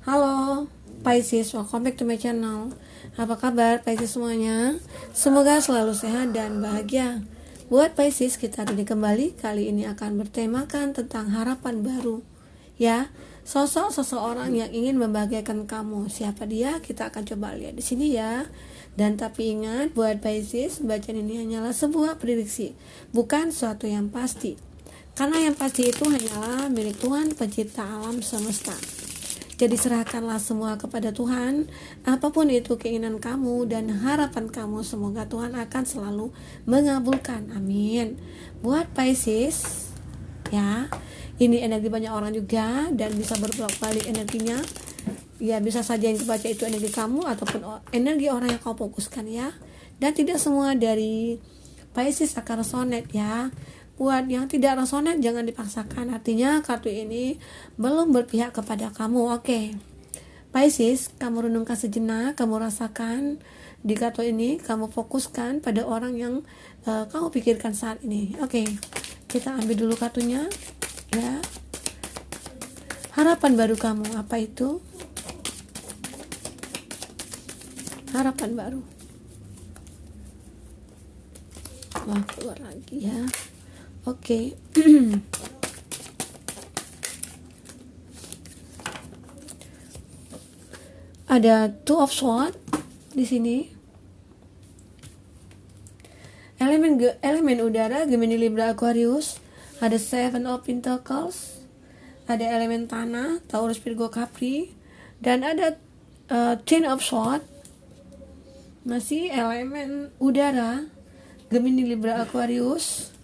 Halo Pisces, welcome back to my channel. Apa kabar Pisces semuanya? Semoga selalu sehat dan bahagia. Buat Pisces, kita hari ini kembali. Kali ini akan bertemakan tentang harapan baru. Ya, sosok seseorang yang ingin membahagiakan kamu. Siapa dia? Kita akan coba lihat di sini ya. Dan tapi ingat, buat Pisces, bacaan ini hanyalah sebuah prediksi, bukan suatu yang pasti. Karena yang pasti itu hanyalah milik Tuhan pencipta alam semesta. Jadi serahkanlah semua kepada Tuhan, apapun itu keinginan kamu dan harapan kamu, semoga Tuhan akan selalu mengabulkan. Amin. Buat Pisces, ya, ini energi banyak orang juga dan bisa berbolak-balik energinya. Ya, bisa saja yang kebaca itu energi kamu ataupun energi orang yang kau fokuskan ya. Dan tidak semua dari Pisces akan resonate ya. Buat yang tidak resonate jangan dipaksakan, artinya kartu ini belum berpihak kepada kamu. Oke. Pisces, kamu renungkan sejenak, kamu rasakan di kartu ini, kamu fokuskan pada orang yang kamu pikirkan saat ini. Oke. Kita ambil dulu kartunya ya. Harapan baru kamu, apa itu? Harapan baru. Wah, keluar lagi ya. Oke. Ada Two of Swords di sini. Elemen udara Gemini, Libra, Aquarius. Ada Seven of Pentacles. Ada elemen tanah Taurus, Virgo, Capri. Dan ada Ten of Swords. Masih elemen udara Gemini, Libra, Aquarius.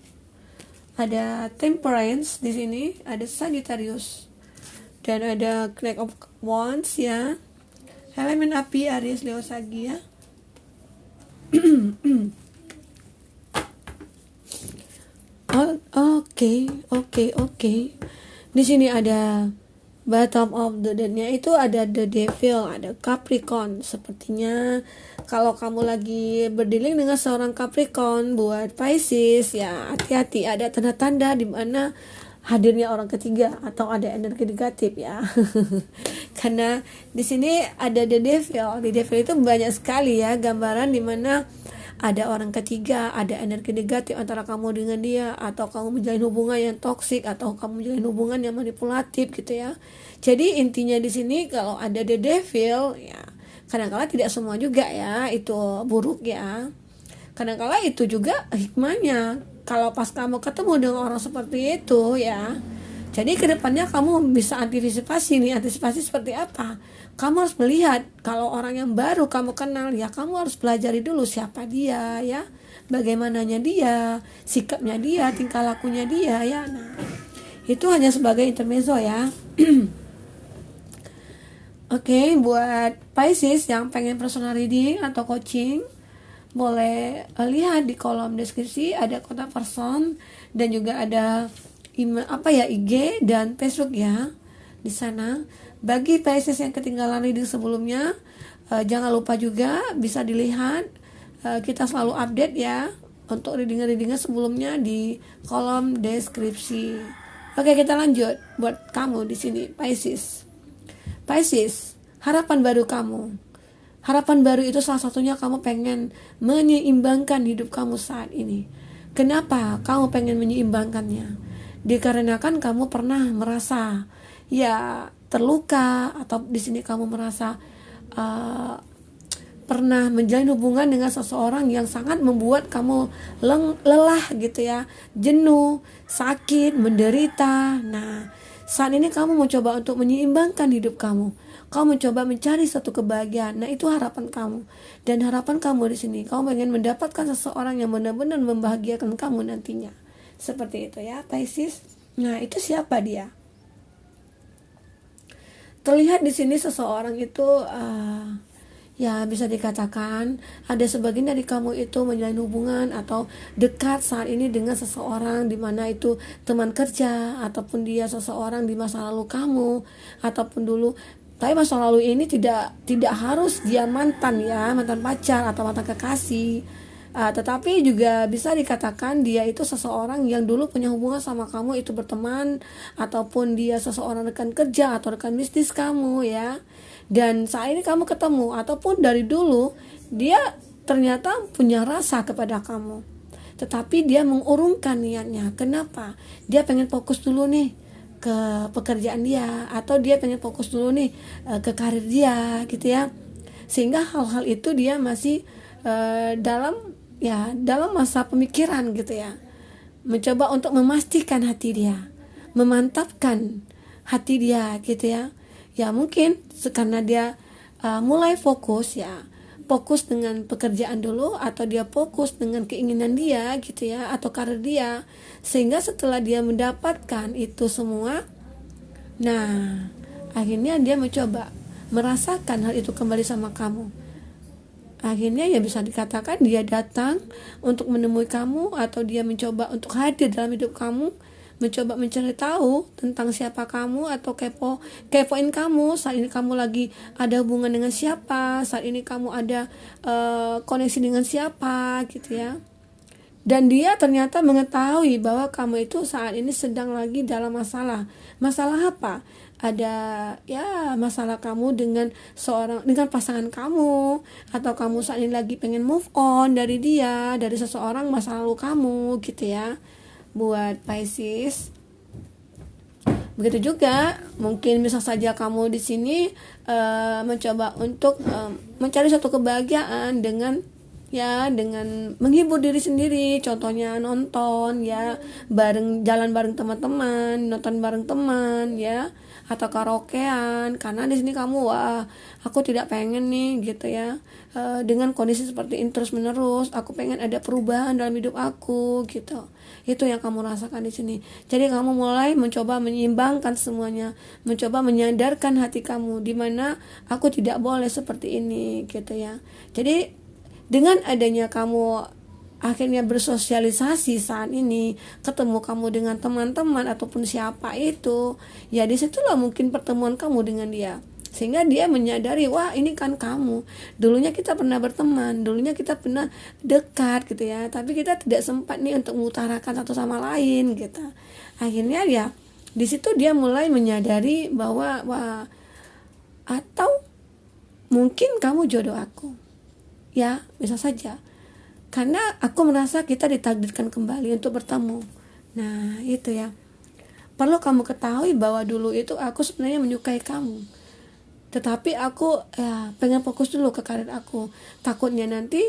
Ada Temperance di sini, ada Sagittarius, dan ada Knight of Wands ya. Elemen api Aries, Leo, Sagi ya. Oke. Di sini ada bottom of the deck-nya itu ada the Devil, ada Capricorn. Sepertinya kalau kamu lagi berdealing dengan seorang Capricorn, buat Pisces ya hati-hati, ada tanda-tanda di mana hadirnya orang ketiga atau ada energi negatif ya. Karena di sini ada the Devil. The Devil itu banyak sekali ya gambaran di mana ada orang ketiga, ada energi negatif antara kamu dengan dia, atau kamu menjalin hubungan yang toksik, atau kamu menjalin hubungan yang manipulatif gitu ya. Jadi intinya di sini kalau ada the devil ya, kadang-kala tidak semua juga ya itu buruk ya. Kadang-kala itu juga hikmahnya. Kalau pas kamu ketemu dengan orang seperti itu ya, jadi kedepannya kamu bisa antisipasi nih. Antisipasi seperti apa? Kamu harus melihat kalau orang yang baru kamu kenal ya, kamu harus pelajari dulu siapa dia ya, bagaimananya dia, sikapnya dia, tingkah lakunya dia ya. Nah, itu hanya sebagai intermezzo ya. Oke, buat Pisces yang pengen personal reading atau coaching, boleh lihat di kolom deskripsi ada kontak person dan juga ada IG dan Facebook ya di sana. Bagi Pisces yang ketinggalan reading sebelumnya, jangan lupa juga bisa dilihat, kita selalu update ya untuk reading-readingnya sebelumnya di kolom deskripsi. Oke, kita lanjut buat kamu di sini Pisces. Pisces, harapan baru kamu. Harapan baru itu salah satunya kamu pengen menyeimbangkan hidup kamu saat ini. Kenapa kamu pengen menyeimbangkannya? Dikarenakan kamu pernah merasa ya terluka, atau di sini kamu merasa pernah menjalin hubungan dengan seseorang yang sangat membuat kamu lelah gitu ya, jenuh, sakit, menderita. Nah, saat ini kamu mencoba untuk menyeimbangkan hidup kamu. Kamu mencoba mencari satu kebahagiaan. Nah, itu harapan kamu. Dan harapan kamu di sini, kamu ingin mendapatkan seseorang yang benar-benar membahagiakan kamu nantinya. Seperti itu ya, Pisces. Nah, itu siapa dia? Terlihat di sini seseorang itu ya bisa dikatakan ada sebagian dari kamu itu menjalin hubungan atau dekat saat ini dengan seseorang, di mana itu teman kerja ataupun dia seseorang di masa lalu kamu ataupun dulu. Tapi masa lalu ini tidak harus dia mantan ya, mantan pacar atau mantan kekasih. Tetapi juga bisa dikatakan dia itu seseorang yang dulu punya hubungan sama kamu, itu berteman, ataupun dia seseorang rekan kerja atau rekan bisnis kamu ya. Dan saat ini kamu ketemu, ataupun dari dulu dia ternyata punya rasa kepada kamu, tetapi dia mengurungkan niatnya. Kenapa? Dia pengen fokus dulu nih ke pekerjaan dia, atau dia pengen fokus dulu nih ke karir dia gitu ya. Sehingga hal-hal itu dia masih dalam masa pemikiran gitu ya, mencoba untuk memastikan hati dia, memantapkan hati dia gitu ya. Ya mungkin karena dia mulai fokus dengan pekerjaan dulu, atau dia fokus dengan keinginan dia gitu ya, atau karir dia, sehingga setelah dia mendapatkan itu semua, nah akhirnya dia mencoba merasakan hal itu kembali sama kamu. Akhirnya ya bisa dikatakan dia datang untuk menemui kamu, atau dia mencoba untuk hadir dalam hidup kamu, mencoba mencari tahu tentang siapa kamu, atau kepoin kamu saat ini kamu lagi ada hubungan dengan siapa, saat ini kamu ada koneksi dengan siapa gitu ya. Dan dia ternyata mengetahui bahwa kamu itu saat ini sedang lagi dalam masalah apa? Ada ya masalah kamu dengan pasangan kamu, atau kamu saat ini lagi pengen move on dari dia, dari seseorang masa lalu kamu gitu ya. Buat Pisces, begitu juga mungkin bisa saja kamu di sini mencoba untuk mencari suatu kebahagiaan dengan menghibur diri sendiri, contohnya nonton ya, jalan bareng teman-teman, nonton bareng teman ya, atau karaokean. Karena di sini kamu aku tidak pengen nih gitu ya, dengan kondisi seperti ini terus menerus, aku pengen ada perubahan dalam hidup aku gitu. Itu yang kamu rasakan di sini. Jadi kamu mulai mencoba menyeimbangkan semuanya, mencoba menyadarkan hati kamu di mana aku tidak boleh seperti ini gitu ya. Jadi dengan adanya kamu akhirnya bersosialisasi saat ini, ketemu kamu dengan teman-teman ataupun siapa itu, ya disitulah mungkin pertemuan kamu dengan dia, sehingga dia menyadari, wah ini kan kamu, dulunya kita pernah berteman, dulunya kita pernah dekat gitu ya, tapi kita tidak sempat nih untuk mengutarakan satu sama lain gitu. Akhirnya ya di situ dia mulai menyadari bahwa atau mungkin kamu jodoh aku ya, bisa saja karena aku merasa kita ditakdirkan kembali untuk bertemu. Nah itu ya, perlu kamu ketahui bahwa dulu itu aku sebenarnya menyukai kamu, tetapi aku pengen fokus dulu ke karir aku. Takutnya nanti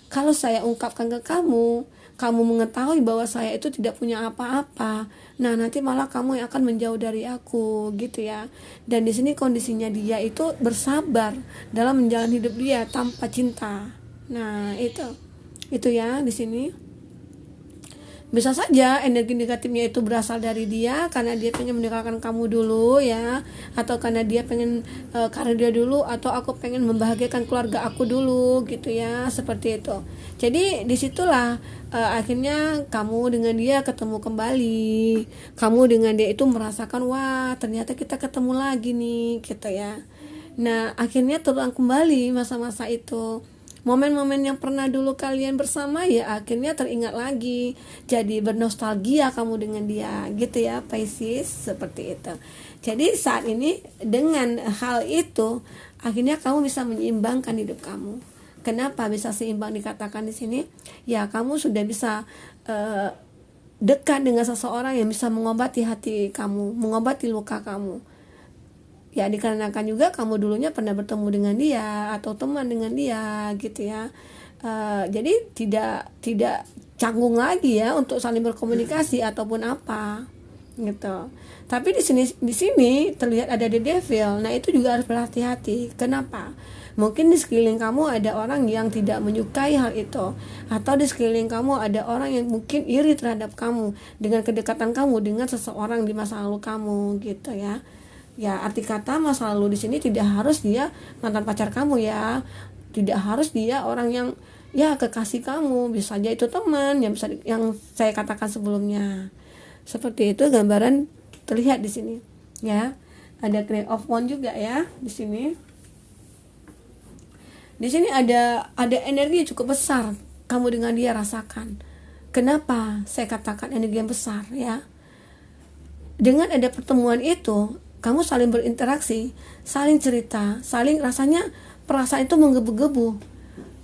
kalau saya ungkapkan ke kamu mengetahui bahwa saya itu tidak punya apa-apa, nah nanti malah kamu yang akan menjauh dari aku gitu ya. Dan di sini kondisinya dia itu bersabar dalam menjalani hidup dia tanpa cinta. Nah itu ya, di sini bisa saja energi negatifnya itu berasal dari dia karena dia pengen meninggalkan kamu dulu ya, atau karena dia pengen karir dia dulu, atau aku pengen membahagiakan keluarga aku dulu gitu ya, seperti itu. Jadi disitulah akhirnya kamu dengan dia ketemu kembali, kamu dengan dia itu merasakan, wah ternyata kita ketemu lagi nih gitu ya. Nah akhirnya terulang kembali masa-masa itu, momen-momen yang pernah dulu kalian bersama ya akhirnya teringat lagi, jadi bernostalgia kamu dengan dia gitu ya Pisces, seperti itu. Jadi saat ini dengan hal itu akhirnya kamu bisa menyeimbangkan hidup kamu. Kenapa bisa seimbang dikatakan di sini? Ya kamu sudah bisa dekat dengan seseorang yang bisa mengobati hati kamu, mengobati luka kamu. Ya dikarenakan juga kamu dulunya pernah bertemu dengan dia atau teman dengan dia gitu ya. Jadi tidak canggung lagi ya untuk saling berkomunikasi ataupun apa gitu. Tapi di sini terlihat ada the devil. Nah itu juga harus berhati-hati. Kenapa? Mungkin di sekeliling kamu ada orang yang tidak menyukai hal itu, atau di sekeliling kamu ada orang yang mungkin iri terhadap kamu dengan kedekatan kamu dengan seseorang di masa lalu kamu gitu ya. Ya arti kata masa lalu di sini tidak harus dia mantan pacar kamu ya, tidak harus dia orang yang ya kekasih kamu, bisa aja itu teman yang saya katakan sebelumnya. Seperti itu gambaran terlihat di sini ya. Ada Queen of Wands juga ya di sini. Di sini ada energi cukup besar kamu dengan dia rasakan. Kenapa saya katakan energi yang besar ya? Dengan ada pertemuan itu, kamu saling berinteraksi, saling cerita, saling rasanya perasaan itu menggebu-gebu.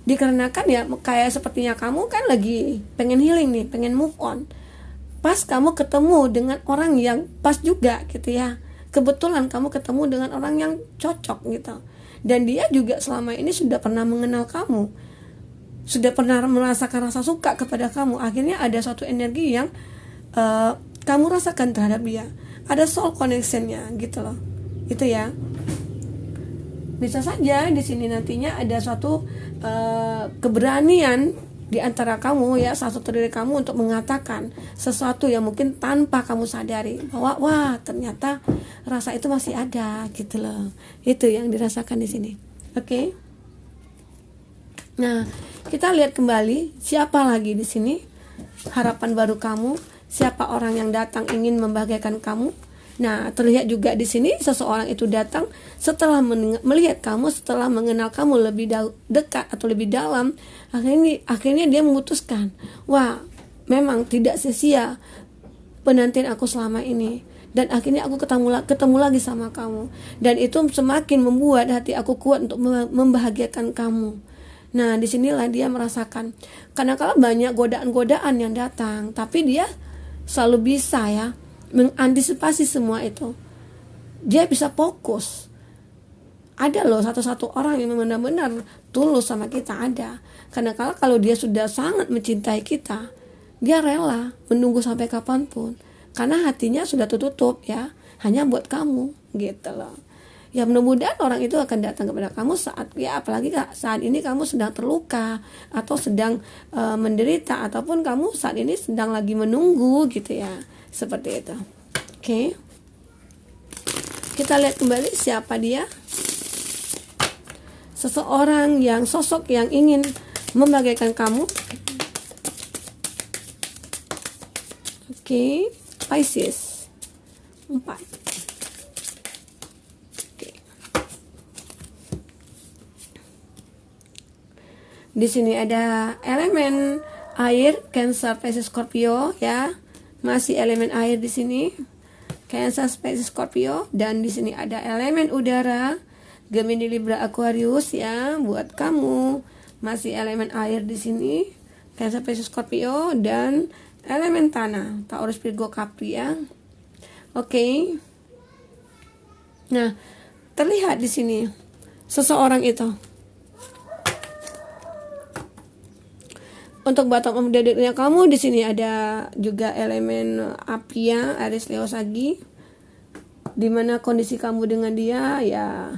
Dikarenakan ya kayak sepertinya kamu kan lagi pengen healing nih, pengen move on. Pas kamu ketemu dengan orang yang pas juga gitu ya. Kebetulan kamu ketemu dengan orang yang cocok gitu. Dan dia juga selama ini sudah pernah mengenal kamu. Sudah pernah merasakan rasa suka kepada kamu. Akhirnya ada suatu energi yang kamu rasakan terhadap dia. Ada soul connection-nya gitu loh. Itu ya. Bisa saja di sini nantinya ada suatu keberanian di antara kamu ya, salah satu dari kamu untuk mengatakan sesuatu yang mungkin tanpa kamu sadari bahwa wah ternyata rasa itu masih ada gitu loh. Itu yang dirasakan di sini. Oke. Nah, kita lihat kembali siapa lagi di sini harapan baru kamu, siapa orang yang datang ingin membahagiakan kamu. Nah, terlihat juga di sini seseorang itu datang setelah melihat kamu, setelah mengenal kamu lebih dekat atau lebih dalam. Akhirnya dia memutuskan, wah, memang tidak sia-sia penantian aku selama ini. Dan akhirnya aku ketemu lagi sama kamu. Dan itu semakin membuat hati aku kuat untuk membahagiakan kamu. Nah, disinilah dia merasakan. Karena kalau banyak godaan-godaan yang datang, tapi dia selalu bisa ya mengantisipasi semua itu. Dia bisa fokus. Ada loh satu-satu orang yang benar-benar tulus sama kita, ada. Karena kalau dia sudah sangat mencintai kita, dia rela menunggu sampai kapanpun. Karena hatinya sudah tertutup ya, hanya buat kamu gitu loh. Ya mudah-mudahan orang itu akan datang kepada kamu saat ya, apalagi saat ini kamu sedang terluka atau sedang menderita, ataupun kamu saat ini sedang lagi menunggu gitu ya. Seperti itu. Oke. Kita lihat kembali siapa dia. Seseorang yang sosok yang ingin membahagiakan kamu. Oke. Pisces 4. Oke. Di sini ada elemen air, Cancer, Pisces, Scorpio ya. Masih elemen air di sini, Cancer, Pisces, Scorpio, dan di sini ada elemen udara, Gemini, Libra, Aquarius ya, buat kamu. Masih elemen air di sini, Cancer, Pisces, Scorpio, dan elemen tanah, Taurus, Virgo, Capri ya. Oke. Nah, terlihat di sini seseorang itu. Untuk bottom of the decknya kamu di sini ada juga elemen api ya, Aries, Leo, Sagi. Dimana kondisi kamu dengan dia ya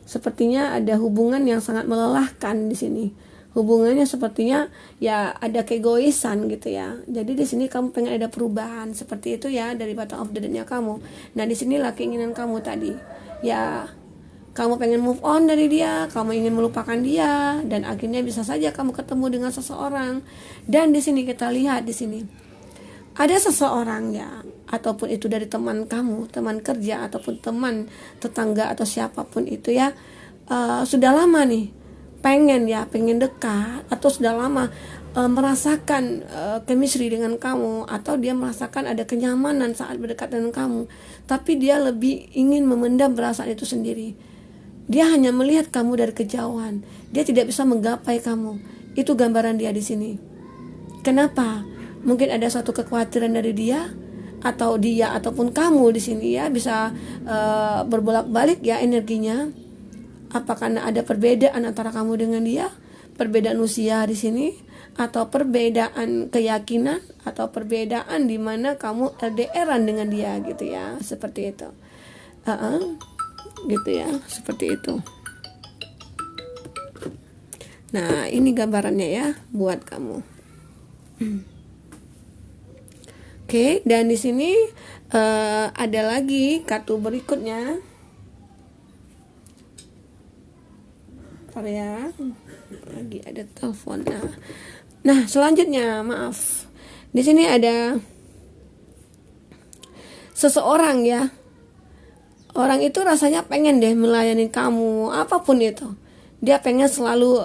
sepertinya ada hubungan yang sangat melelahkan di sini. Hubungannya sepertinya ya ada keegoisan gitu ya. Jadi di sini kamu pengen ada perubahan seperti itu ya dari bottom of the decknya kamu. Nah di sinilah keinginan kamu tadi ya. Kamu pengen move on dari dia, kamu ingin melupakan dia, dan akhirnya bisa saja kamu ketemu dengan seseorang. Dan di sini kita lihat di sini ada seseorang ya, ataupun itu dari teman kamu, teman kerja ataupun teman tetangga atau siapapun itu ya, sudah lama nih pengen dekat, atau sudah lama merasakan chemistry dengan kamu, atau dia merasakan ada kenyamanan saat berdekat dengan kamu, tapi dia lebih ingin memendam perasaan itu sendiri. Dia hanya melihat kamu dari kejauhan. Dia tidak bisa menggapai kamu. Itu gambaran dia di sini. Kenapa? Mungkin ada suatu kekhawatiran dari dia, atau dia ataupun kamu di sini ya bisa berbolak-balik ya energinya. Apa karena ada perbedaan antara kamu dengan dia? Perbedaan usia di sini, atau perbedaan keyakinan, atau perbedaan di mana kamu LDR-an dengan dia gitu ya. Seperti itu. Gitu ya, seperti itu. Nah, ini gambarannya ya buat kamu. Oke, dan di sini ada lagi kartu berikutnya. Bentar ya. Lagi ada telepon. Nah, selanjutnya, maaf. Di sini ada seseorang ya. Orang itu rasanya pengen deh melayani kamu, apapun itu. Dia pengen selalu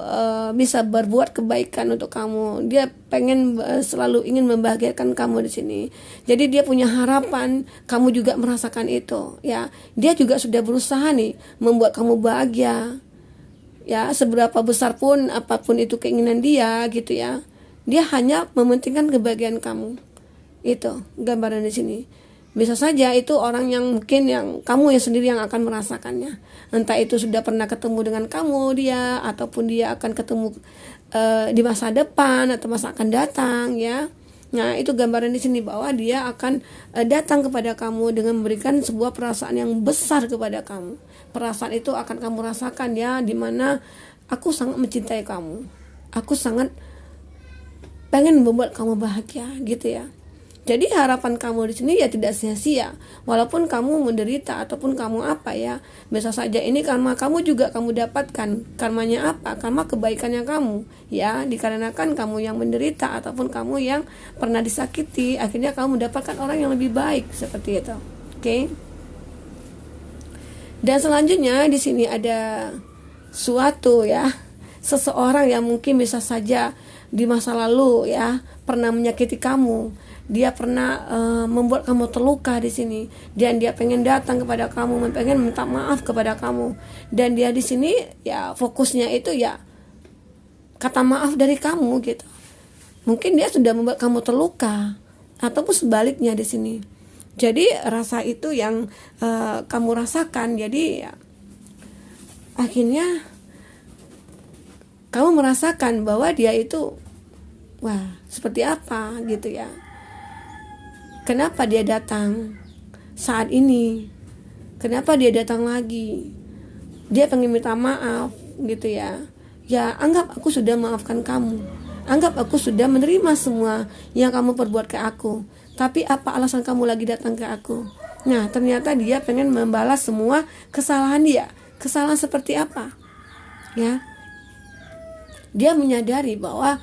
bisa berbuat kebaikan untuk kamu. Dia pengen selalu ingin membahagiakan kamu di sini. Jadi dia punya harapan kamu juga merasakan itu, ya. Dia juga sudah berusaha nih membuat kamu bahagia. Ya, seberapa besar pun apapun itu keinginan dia gitu ya. Dia hanya mementingkan kebahagiaan kamu. Itu gambaran di sini. Bisa saja itu orang yang mungkin yang kamu yang sendiri yang akan merasakannya. Entah itu sudah pernah ketemu dengan kamu dia, ataupun dia akan ketemu di masa depan atau masa akan datang, ya. Nah, itu gambaran di sini bahwa dia akan datang kepada kamu dengan memberikan sebuah perasaan yang besar kepada kamu. Perasaan itu akan kamu rasakan, ya, dimana aku sangat mencintai kamu. Aku sangat pengen membuat kamu bahagia, gitu ya. Jadi harapan kamu di sini ya tidak sia-sia, walaupun kamu menderita ataupun kamu apa ya, bisa saja ini karma kamu juga kamu dapatkan. Karmanya apa? Karma kebaikannya kamu, ya, dikarenakan kamu yang menderita ataupun kamu yang pernah disakiti, akhirnya kamu mendapatkan orang yang lebih baik seperti itu. Oke. Dan selanjutnya di sini ada suatu ya, seseorang yang mungkin bisa saja di masa lalu ya pernah menyakiti kamu. Dia pernah membuat kamu terluka di sini, dan dia pengen datang kepada kamu, pengen minta maaf kepada kamu, dan dia di sini ya fokusnya itu ya kata maaf dari kamu gitu. Mungkin dia sudah membuat kamu terluka, ataupun sebaliknya di sini. Jadi rasa itu yang kamu rasakan. Jadi ya, akhirnya kamu merasakan bahwa dia itu wah seperti apa gitu ya. Kenapa dia datang saat ini? Kenapa dia datang lagi? Dia pengen minta maaf gitu ya. Ya anggap aku sudah maafkan kamu. Anggap aku sudah menerima semua yang kamu perbuat ke aku. Tapi apa alasan kamu lagi datang ke aku? Nah ternyata dia pengen membalas semua kesalahan dia. Kesalahan seperti apa? Ya, dia menyadari bahwa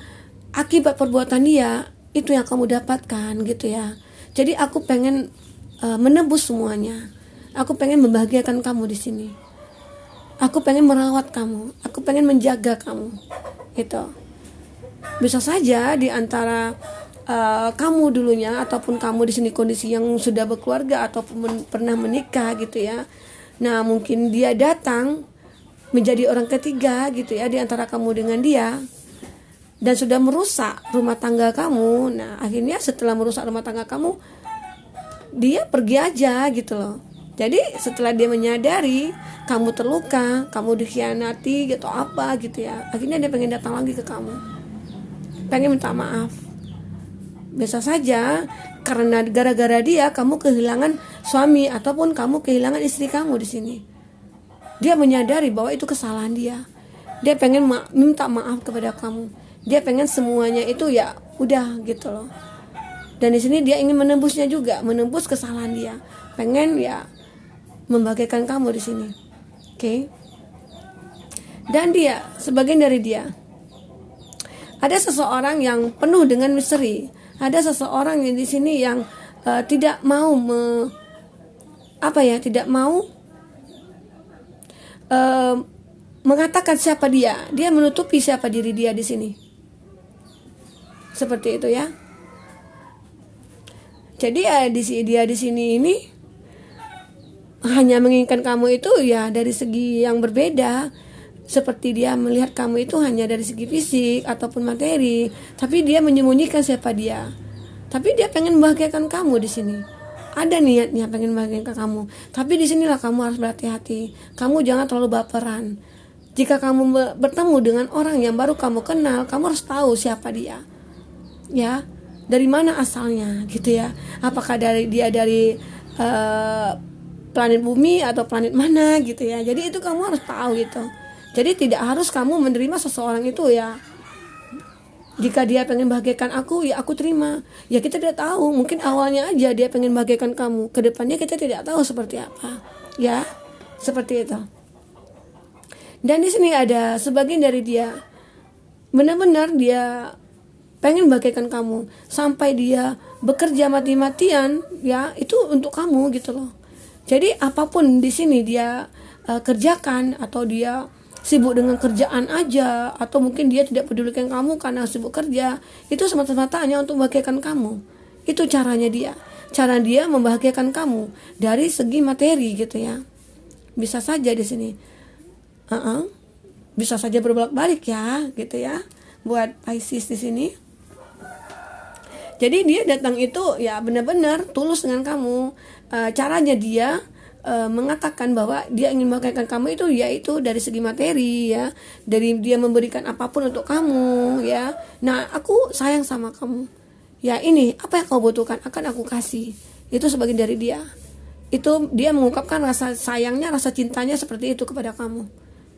akibat perbuatan dia itu yang kamu dapatkan gitu ya. Jadi aku pengen menebus semuanya. Aku pengen membahagiakan kamu di sini. Aku pengen merawat kamu. Aku pengen menjaga kamu. Itu. Bisa saja di antara kamu dulunya ataupun kamu di sini kondisi yang sudah berkeluarga ataupun pernah menikah gitu ya. Nah, mungkin dia datang menjadi orang ketiga gitu ya di antara kamu dengan dia. Dan sudah merusak rumah tangga kamu. Nah akhirnya setelah merusak rumah tangga kamu, dia pergi aja gitu loh. Jadi setelah dia menyadari kamu terluka, kamu dikhianati gitu apa gitu ya, akhirnya dia pengen datang lagi ke kamu, pengen minta maaf. Bisa saja karena gara-gara dia kamu kehilangan suami ataupun kamu kehilangan istri kamu di sini. Dia menyadari bahwa itu kesalahan dia. Dia pengen minta maaf kepada kamu. Dia pengen semuanya itu ya udah gitu loh. Dan di sini dia ingin menembusnya juga, menembus kesalahan dia. Pengen ya membahagiakan kamu di sini. Oke. Dan dia, sebagian dari dia, ada seseorang yang penuh dengan misteri. Ada seseorang yang di sini yang tidak mau tidak mau mengatakan siapa dia. Dia menutupi siapa diri dia di sini. Seperti itu ya. Jadi ya dia di sini ini hanya menginginkan kamu itu ya dari segi yang berbeda. Seperti dia melihat kamu itu hanya dari segi fisik ataupun materi, tapi dia menyembunyikan siapa dia. Tapi dia pengen membahagiakan kamu di sini. Ada niatnya pengen membahagiakan kamu. Tapi di sinilah kamu harus berhati-hati. Kamu jangan terlalu baperan. Jika kamu bertemu dengan orang yang baru kamu kenal, kamu harus tahu siapa dia. Ya, dari mana asalnya gitu ya. Apakah dia dari planet bumi atau planet mana gitu ya. Jadi itu kamu harus tahu gitu. Jadi tidak harus kamu menerima seseorang itu ya. Jika dia pengen bahagiakan aku, ya aku terima. Ya kita tidak tahu, mungkin awalnya aja dia pengen bahagiakan kamu. Kedepannya kita tidak tahu seperti apa. Ya, seperti itu. Dan di sini ada sebagian dari dia, benar-benar dia pengen bahagiakan kamu sampai dia bekerja mati-matian ya itu untuk kamu gitu loh. Jadi apapun di sini dia kerjakan atau dia sibuk dengan kerjaan aja, atau mungkin dia tidak pedulikan kamu karena sibuk kerja, itu semata-mata hanya untuk membahagiakan kamu. Itu caranya dia. Cara dia membahagiakan kamu dari segi materi gitu ya. Bisa saja di sini. Bisa saja berbolak-balik ya, gitu ya. Buat Pisces di sini. Jadi dia datang itu ya benar-benar tulus dengan kamu. Caranya dia mengatakan bahwa dia ingin membahagiakan kamu itu yaitu dari segi materi ya, dari dia memberikan apapun untuk kamu ya. Nah, aku sayang sama kamu. Ya ini, apa yang kau butuhkan akan aku kasih. Itu sebagian dari dia. Itu dia mengungkapkan rasa sayangnya, rasa cintanya seperti itu kepada kamu.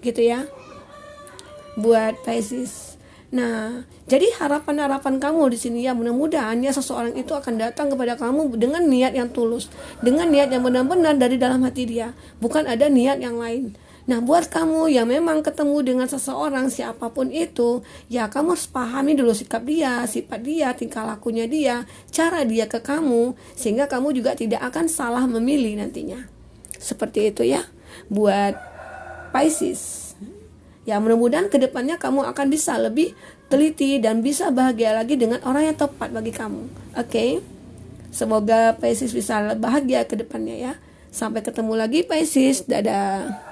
Gitu ya. Buat Pisces. Nah, jadi harapan-harapan kamu di sini ya, mudah-mudahan ya seseorang itu akan datang kepada kamu dengan niat yang tulus, dengan niat yang benar-benar dari dalam hati dia, bukan ada niat yang lain. Nah, buat kamu yang memang ketemu dengan seseorang siapapun itu, ya kamu harus pahami dulu sikap dia, sifat dia, tingkah lakunya dia, cara dia ke kamu, sehingga kamu juga tidak akan salah memilih nantinya. Seperti itu ya, buat Pisces. Ya, mudah-mudahan kedepannya kamu akan bisa lebih teliti dan bisa bahagia lagi dengan orang yang tepat bagi kamu. Oke? Semoga Pisces bisa bahagia kedepannya ya. Sampai ketemu lagi Pisces. Dadah.